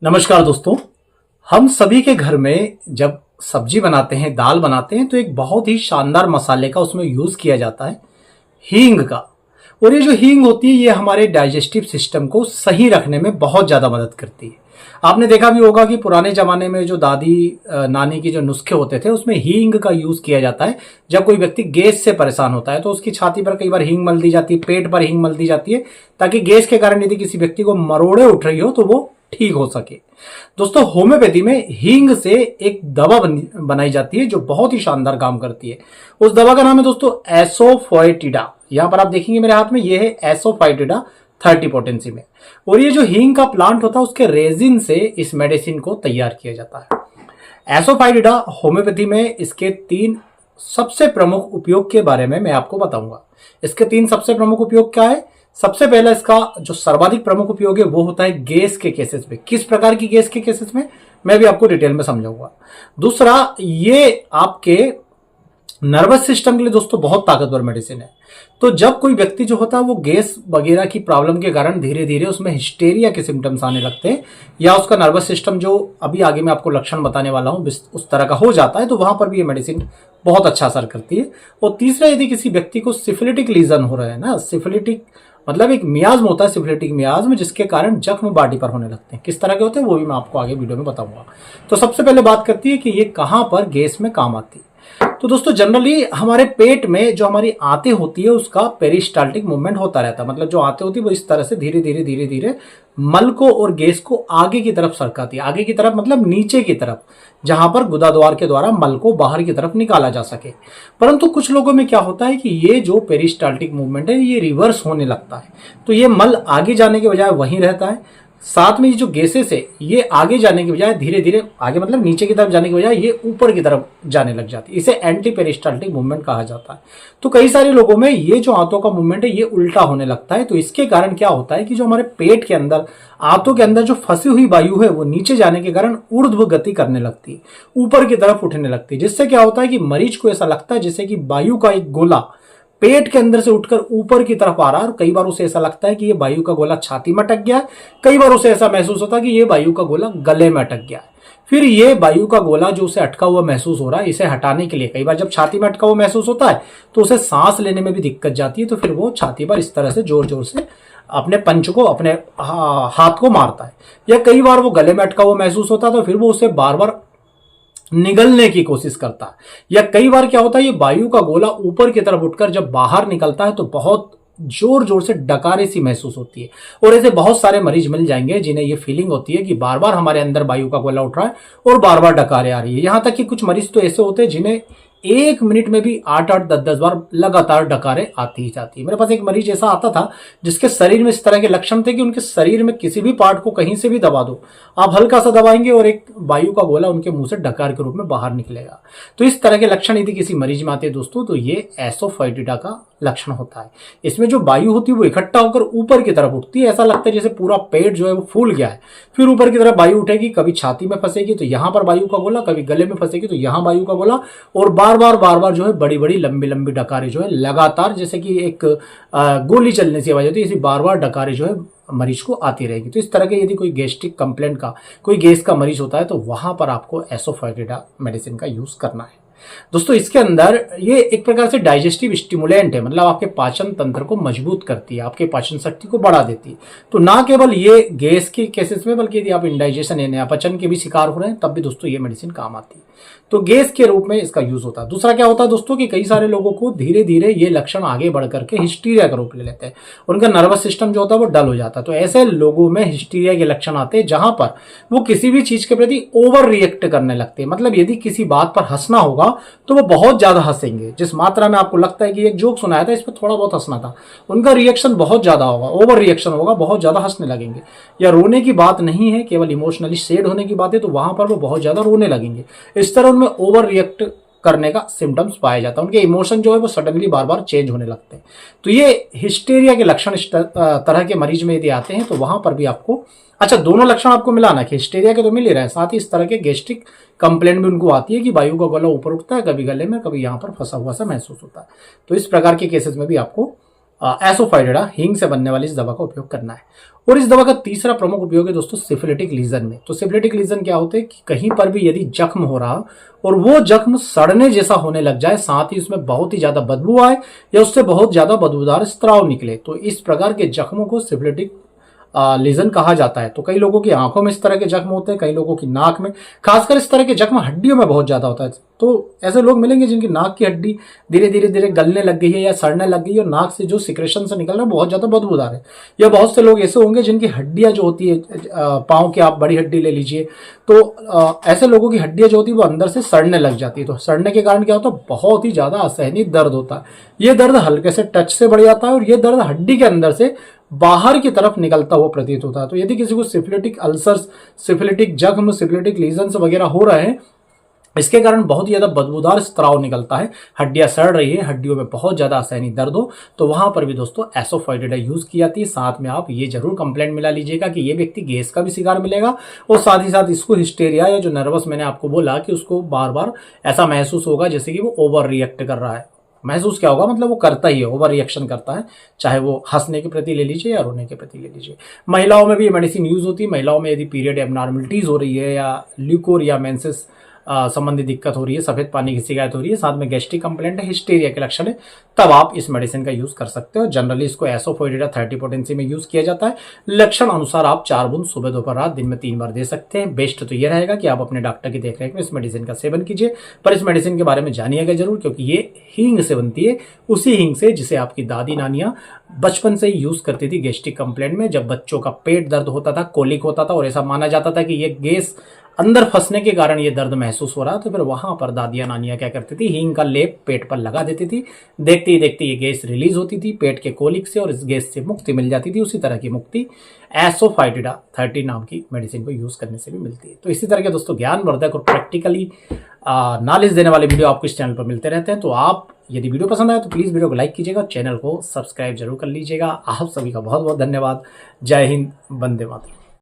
नमस्कार दोस्तों। हम सभी के घर में जब सब्जी बनाते हैं, दाल बनाते हैं, तो एक बहुत ही शानदार मसाले का उसमें यूज किया जाता है, हींग का। और ये जो हींग होती है ये हमारे डाइजेस्टिव सिस्टम को सही रखने में बहुत ज्यादा मदद करती है। आपने देखा भी होगा कि पुराने जमाने में जो दादी नानी के जो नुस्खे होते थे उसमें हींग का यूज किया जाता है। जब कोई व्यक्ति गैस से परेशान होता है तो उसकी छाती पर कई बार हींग मल दी जाती है, पेट पर हींग मल दी जाती है, ताकि गैस के कारण यदि किसी व्यक्ति को मरोड़े उठ रही हो तो वो ठीक हो सके। दोस्तों, होम्योपैथी में हींग से एक दवा बनाई जाती है जो बहुत ही शानदार काम करती है। उस दवा का नाम है दोस्तों एसोफोएटिडा। यहां पर आप देखेंगे मेरे हाथ में ये है एसोफाइटिडा 30 पोटेंसी में। और ये जो हींग का प्लांट होता है उसके रेजिन से इस मेडिसिन को तैयार किया जाता है। एसोफाइटिडा होम्योपैथी में इसके 3 सबसे प्रमुख उपयोग के बारे में मैं आपको बताऊंगा। इसके 3 सबसे प्रमुख उपयोग क्या है? सबसे पहला इसका जो सर्वाधिक प्रमुख उपयोग है वो होता है गैस के केसेस में। किस प्रकार की गैस के केसेस में, मैं भी आपको डिटेल में समझाऊंगा। दूसरा, ये आपके नर्वस सिस्टम के लिए दोस्तों बहुत ताकतवर मेडिसिन है। तो जब कोई व्यक्ति जो होता है वो गैस वगैरह की प्रॉब्लम के कारण धीरे धीरे उसमें हिस्टेरिया के सिम्टम्स आने लगते हैं, या उसका नर्वस सिस्टम जो अभी आगे मैं आपको लक्षण बताने वाला हूं उस तरह का हो जाता है, तो वहां पर भी ये मेडिसिन बहुत अच्छा असर करती है। और तीसरा, यदि किसी व्यक्ति को सिफिलिटिक लीजन हो रहा है ना, सिफिलिटिक मतलब एक मियाज्म होता है, सिफिलिटिक मियाज्म, जिसके कारण जख्म बॉडी पर होने लगते हैं। किस तरह के होते हैं वो भी मैं आपको आगे वीडियो में बताऊंगा। तो सबसे पहले बात करती है कि ये कहां पर गैस में काम आती है। तो दोस्तों, जनरली हमारे पेट में जो हमारी आंतें होती है उसका पेरिस्टाल्टिक मूवमेंट होता रहता है। मतलब जो आंतें होती है वो इस तरह से धीरे धीरे धीरे धीरे मल को और गैस को आगे की तरफ सरकाती है। आगे की तरफ मतलब नीचे की तरफ, जहां पर गुदाद्वार के द्वारा मल को बाहर की तरफ निकाला जा सके। परंतु कुछ लोगों में क्या होता है कि ये जो पेरिस्टाल्टिक मूवमेंट है ये रिवर्स होने लगता है। तो ये मल आगे जाने के बजाय वहीं रहता है। साथ में ये जो गैसेस है ये आगे जाने की बजाय धीरे धीरे आगे मतलब नीचे की तरफ जाने की बजाय ये ऊपर की तरफ जाने लग जाती है। इसे एंटी पेरिस्टाल्टिक मूवमेंट कहा जाता है। तो कई सारे लोगों में ये जो आंतों का मूवमेंट है ये उल्टा होने लगता है। तो इसके कारण क्या होता है कि जो हमारे पेट के अंदर, आंतों के अंदर जो फंसी हुई वायु है वो नीचे जाने के कारण ऊर्ध्व गति करने लगती है, ऊपर की तरफ उठने लगती है। जिससे क्या होता है कि मरीज को ऐसा लगता है जैसे कि वायु का एक गोला पेट के अंदर से उठकर ऊपर की तरफ आ रहा है। और कई बार उसे ऐसा लगता है कि ये वायु का गोला छाती में अटक गया है। कई बार उसे ऐसा महसूस होता है कि ये वायु का गोला गले में अटक गया है। फिर ये वायु का गोला जो उसे अटका हुआ महसूस हो रहा है, इसे हटाने के लिए कई बार जब छाती में अटका हुआ महसूस होता है तो उसे सांस लेने में भी दिक्कत जाती है। तो फिर वो छाती पर इस तरह से जोर जोर से अपने पंच को, अपने हाथ को मारता है। या कई बार वो गले में अटका हुआ महसूस होता है तो फिर वो उसे बार बार निगलने की कोशिश करता है। या कई बार क्या होता है, ये वायु का गोला ऊपर की तरफ उठकर जब बाहर निकलता है तो बहुत जोर जोर से डकारे सी महसूस होती है। और ऐसे बहुत सारे मरीज मिल जाएंगे जिन्हें ये फीलिंग होती है कि बार बार हमारे अंदर वायु का गोला उठ रहा है और बार बार डकारे आ रही है। यहां तक कि कुछ मरीज तो ऐसे होते हैं जिन्हें 1 मिनट में भी 8-8, 10-10 बार लगातार डकारे आती ही जाती है। मेरे पास एक मरीज ऐसा आता था जिसके शरीर में इस तरह के लक्षण थे कि उनके शरीर में किसी भी पार्ट को कहीं से भी दबा दो, आप हल्का सा दबाएंगे और एक वायु का गोला उनके मुंह से डकार के रूप में बाहर निकलेगा। तो इस तरह के लक्षण यदि किसी मरीज में आते हैं दोस्तों, तो ये एसोफाइटिडा का लक्षण होता है। इसमें जो वायु होती है वो इकट्ठा होकर ऊपर की तरफ उठती है। ऐसा लगता है जैसे पूरा पेट जो है वो फूल गया है। फिर ऊपर की तरफ वायु उठेगी, कभी छाती में फंसेगी तो यहां पर वायु का गोला, कभी गले में फंसेगी तो यहां वायु का गोला, और बार बार जो है बड़ी बड़ी लंबी लंबी डकारें जो है लगातार, जैसे कि एक गोली चलने से आवाज होती है, इसी बार बार डकारें जो है मरीज को आती रहेगी। तो इस तरह के यदि कोई गैस्ट्रिक कंप्लेंट का, कोई गैस का मरीज होता है तो वहां पर आपको एसोफाइटिडा मेडिसिन का यूज करना है। दोस्तों, इसके अंदर ये एक प्रकार से डाइजेस्टिव स्टिमुलेंट है, मतलब आपके पाचन तंत्र को मजबूत करती है, आपके पाचन शक्ति को बढ़ा देती है। तो ना केवल ये गैस के केसेस में, बल्कि यदि आप इंडाइजेशन यानी अपचन के भी शिकार हो रहे हैं तब भी दोस्तों ये मेडिसिन काम आती है। तो गैस के रूप में इसका यूज होता है। दूसरा क्या होता है दोस्तों कि कई सारे लोगों को धीरे धीरे ये लक्षण आगे बढ़ करके हिस्टीरिया का रूप ले लेते हैं। उनका नर्वस सिस्टम जो होता है वो डल हो जाता है। तो ऐसे लोगों में हिस्टीरिया के लक्षण आते हैं जहां पर वो किसी भी चीज के प्रति ओवर रिएक्ट करने लगते हैं। मतलब यदि किसी बात पर हंसना होगा तो वो बहुत ज्यादा हंसेंगे। जिस मात्रा में आपको लगता है कि एक जोक सुनाया था, इस पर थोड़ा बहुत हंसना था, उनका रिएक्शन बहुत ज्यादा होगा, ओवर रिएक्शन होगा, बहुत ज्यादा हंसने लगेंगे। या रोने की बात नहीं है, केवल इमोशनली शेड होने की बात है, तो वहां पर वो बहुत ज्यादा रोने लगेंगे। इस तरह उनमें ओवर रिएक्ट करने का सिम्टम्स पाया जाता है। उनके इमोशन जो है वो सडनली बार बार चेंज होने लगते हैं। तो ये हिस्टेरिया के लक्षण इस तरह के मरीज में यदि आते हैं तो वहां पर भी आपको, अच्छा, दोनों लक्षण आपको मिलाना है, हिस्टेरिया के तो मिल ही रहे हैं, साथ ही इस तरह के गैस्ट्रिक कंप्लेंट भी उनको आती है कि वायु का गोला ऊपर उठता है, कभी गले में, कभी यहां पर फंसा हुआ सा महसूस होता है। तो इस प्रकार के केसेस में भी आपको एसोफाइटिडा हींग से बनने वाली इस दवा का उपयोग करना है। और इस दवा का तीसरा प्रमुख उपयोग है दोस्तों सिफिलिटिक लीजन में। तो सिफिलिटिक लीजन क्या होते हैं कि कहीं पर भी यदि जख्म हो रहा और वो जख्म सड़ने जैसा होने लग जाए, साथ ही उसमें बहुत ही ज्यादा बदबू आए या उससे बहुत ज्यादा बदबूदार स्त्राव निकले, तो इस प्रकार के जख्मों को सिफिलिटिक लीजन कहा जाता है। तो कई लोगों की आंखों में इस तरह के जख्म होते हैं, कई लोगों की नाक में, खासकर इस तरह के जख्म हड्डियों में बहुत ज्यादा होता है। तो ऐसे लोग मिलेंगे जिनकी नाक की हड्डी धीरे धीरे धीरे गलने लग गई है या सड़ने लग गई है और नाक से जो सिक्रेशन से निकल रहा है बहुत ज्यादा बदबूदार है। या बहुत से लोग ऐसे होंगे जिनकी हड्डियां जो होती है, पांव की आप बड़ी हड्डी ले लीजिए, तो ऐसे लोगों की हड्डियां जो होती है वो अंदर से सड़ने लग जाती है। तो सड़ने के कारण क्या होता है, बहुत ही ज्यादा असहनीय दर्द होता है। ये दर्द हल्के से टच से बढ़ जाता है और ये दर्द हड्डी के अंदर से बाहर की तरफ निकलता हुआ प्रतीत होता है। तो यदि किसी को सिफिलिटिक अल्सर्स, सिफिलिटिक जख्म, सिफिलिटिक लीजन्स वगैरह हो रहे हैं, इसके कारण बहुत ही ज्यादा बदबूदार स्त्राव निकलता है, हड्डियां सड़ रही है, हड्डियों में बहुत ज्यादा असहनीय दर्द हो, तो वहां पर भी दोस्तों एसोफाइटिडा यूज की जाती है। साथ में आप ये जरूर कंप्लेंट मिला लीजिएगा कि ये व्यक्ति गैस का भी शिकार मिलेगा और साथ ही साथ इसको हिस्टेरिया या जो नर्वस मैंने आपको बोला कि उसको बार बार ऐसा महसूस होगा जैसे कि वो ओवर रिएक्ट कर रहा है। महसूस क्या होगा, मतलब वो करता ही है, ओवर रिएक्शन करता है, चाहे वो हंसने के प्रति ले लीजिए या रोने के प्रति ले लीजिए। महिलाओं में भी ये मेडिसिन यूज होती है। महिलाओं में यदि पीरियड एबनॉर्मलिटीज हो रही है या ल्यूकोर या मेंसेस संबंधी दिक्कत हो रही है, सफेद पानी की शिकायत हो रही है, साथ में गैस्ट्रिक कंप्लेंट है, हिस्टीरिया के लक्षण है, तब आप इस मेडिसिन का यूज कर सकते हो। जनरली इसको एसोफाइटिडा 30 पोटेंसी में यूज किया जाता है। लक्षण अनुसार आप 4 बूंद सुबह दोपहर रात दिन में 3 बार दे सकते हैं। बेस्ट तो ये रहेगा कि आप अपने डॉक्टर की देखरेख में इस मेडिसिन का सेवन कीजिए, पर इस मेडिसिन के बारे में जानिएगा जरूर, क्योंकि ये हींग से बनती है, उसी हींग से जिसे आपकी दादी नानियां बचपन से ही यूज करती थी गैस्ट्रिक कंप्लेंट में। जब बच्चों का पेट दर्द होता था, कोलिक होता था और ऐसा माना जाता था कि ये गैस अंदर फंसने के कारण ये दर्द महसूस हो रहा, तो फिर वहां पर दादियां नानियां क्या करती थी, हींग का लेप पेट पर लगा देती थी। देखते ही देखते ये गैस रिलीज होती थी पेट के कोलिक से और इस गैस से मुक्ति मिल जाती थी। उसी तरह की मुक्ति एसोफाइटिडा 30 नाम की मेडिसिन को यूज करने से भी मिलती है। तो इसी तरह के दोस्तों ज्ञानवर्धक और प्रैक्टिकली नॉलेज देने वाले वीडियो आपको इस चैनल पर मिलते रहते हैं। तो आप यदि वीडियो पसंद आए तो प्लीज वीडियो को लाइक कीजिएगा, चैनल को सब्सक्राइब जरूर कर लीजिएगा। आप सभी का बहुत बहुत धन्यवाद। जय हिंद, वंदे मातरम।